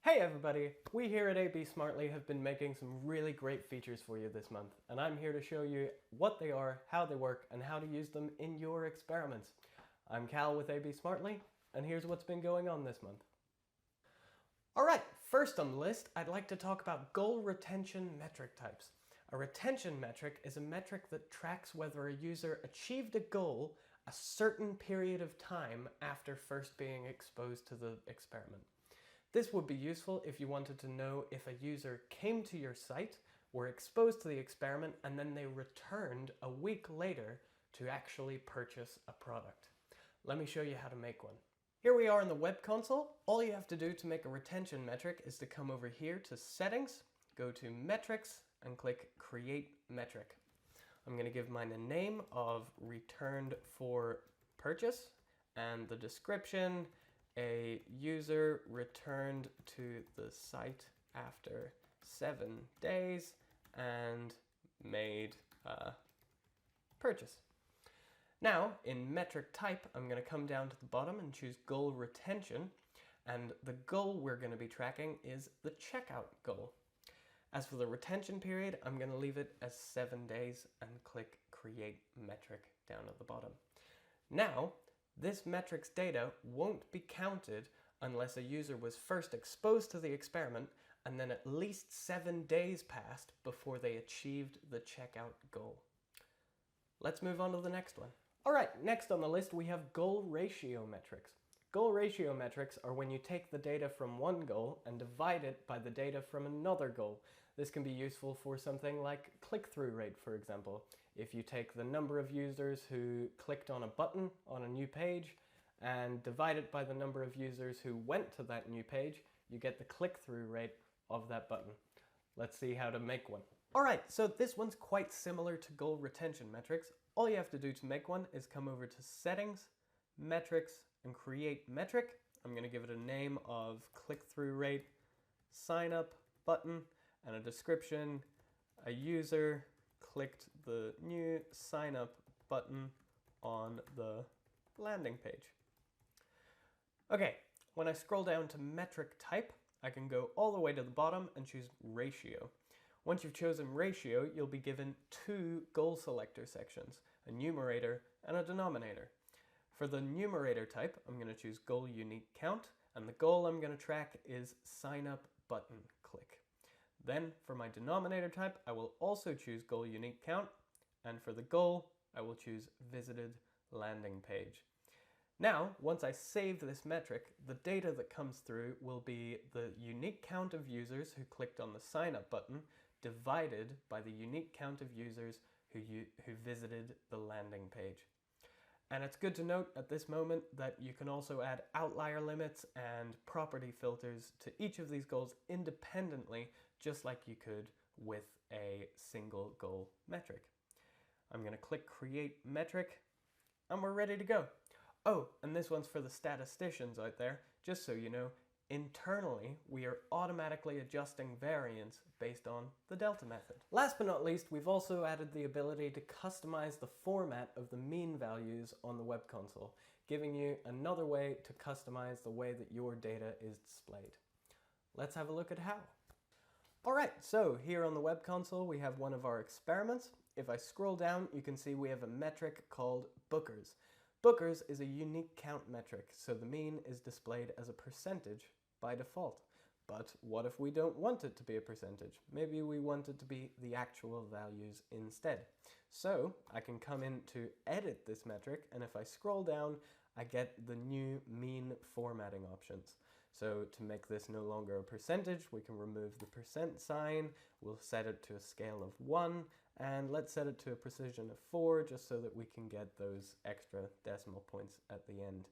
Hey everybody! We here at ABsmartly have been making some really great features for you this month, and I'm here to show you what they are, how they work, and how to use them in your experiments. I'm Cal with ABsmartly, and here's what's been going on this month. Alright, first on the list, I'd like to talk about goal retention metric types. A retention metric is a metric that tracks whether a user achieved a goal a certain period of time after first being exposed to the experiment. This would be useful if you wanted to know if a user came to your site, were exposed to the experiment, and then they returned a week later to actually purchase a product. Let me show you how to make one. Here we are in the web console. All you have to do to make a retention metric is to come over here to Settings, go to Metrics, and click Create Metric. I'm going to give mine a name of Returned for Purchase, and the description, a user returned to the site after 7 days and made a purchase. Now, in metric type, I'm going to come down to the bottom and choose goal retention, and the goal we're going to be tracking is the checkout goal. As for the retention period, I'm going to leave it as 7 days and click Create Metric down at the bottom. Now, this metric's data won't be counted unless a user was first exposed to the experiment and then at least 7 days passed before they achieved the checkout goal. Let's move on to the next one. Alright, next on the list we have goal ratio metrics. Goal ratio metrics are when you take the data from one goal and divide it by the data from another goal. This can be useful for something like click-through rate, for example. If you take the number of users who clicked on a button on a new page and divide it by the number of users who went to that new page, you get the click-through rate of that button. Let's see how to make one. Alright, so this one's quite similar to goal retention metrics. All you have to do to make one is come over to Settings, Metrics, and Create Metric. I'm going to give it a name of click-through rate, sign up button, and a description. A user clicked the new sign up button on the landing page. Okay, when I scroll down to metric type, I can go all the way to the bottom and choose ratio. Once you've chosen ratio, you'll be given two goal selector sections, a numerator and a denominator. For the numerator type, I'm going to choose goal unique count, and the goal I'm going to track is sign up button click. Then for my denominator type, I will also choose goal unique count, and for the goal, I will choose visited landing page. Now, once I save this metric, the data that comes through will be the unique count of users who clicked on the sign up button divided by the unique count of users who visited the landing page. And it's good to note at this moment that you can also add outlier limits and property filters to each of these goals independently, just like you could with a single goal metric. I'm going to click Create Metric, and we're ready to go. Oh, and this one's for the statisticians out there. Just so you know, internally, we are automatically adjusting variance based on the delta method. Last but not least, we've also added the ability to customize the format of the mean values on the web console, giving you another way to customize the way that your data is displayed. Let's have a look at how. Alright, so here on the web console we have one of our experiments. If I scroll down, you can see we have a metric called bookers. Bookers is a unique count metric, so the mean is displayed as a percentage by default. But what if we don't want it to be a percentage? Maybe we want it to be the actual values instead. So I can come in to edit this metric, and if I scroll down, I get the new mean formatting options. So to make this no longer a percentage, we can remove the percent sign, we'll set it to a scale of 1, and let's set it to a precision of 4, just so that we can get those extra decimal points at the end.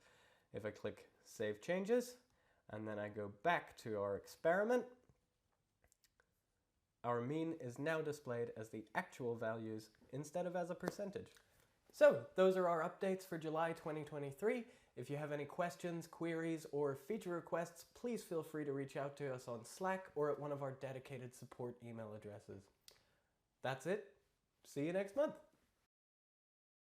If I click Save Changes, and then I go back to our experiment, our mean is now displayed as the actual values instead of as a percentage. So, those are our updates for July 2023. If you have any questions, queries, or feature requests, please feel free to reach out to us on Slack or at one of our dedicated support email addresses. That's it. See you next month.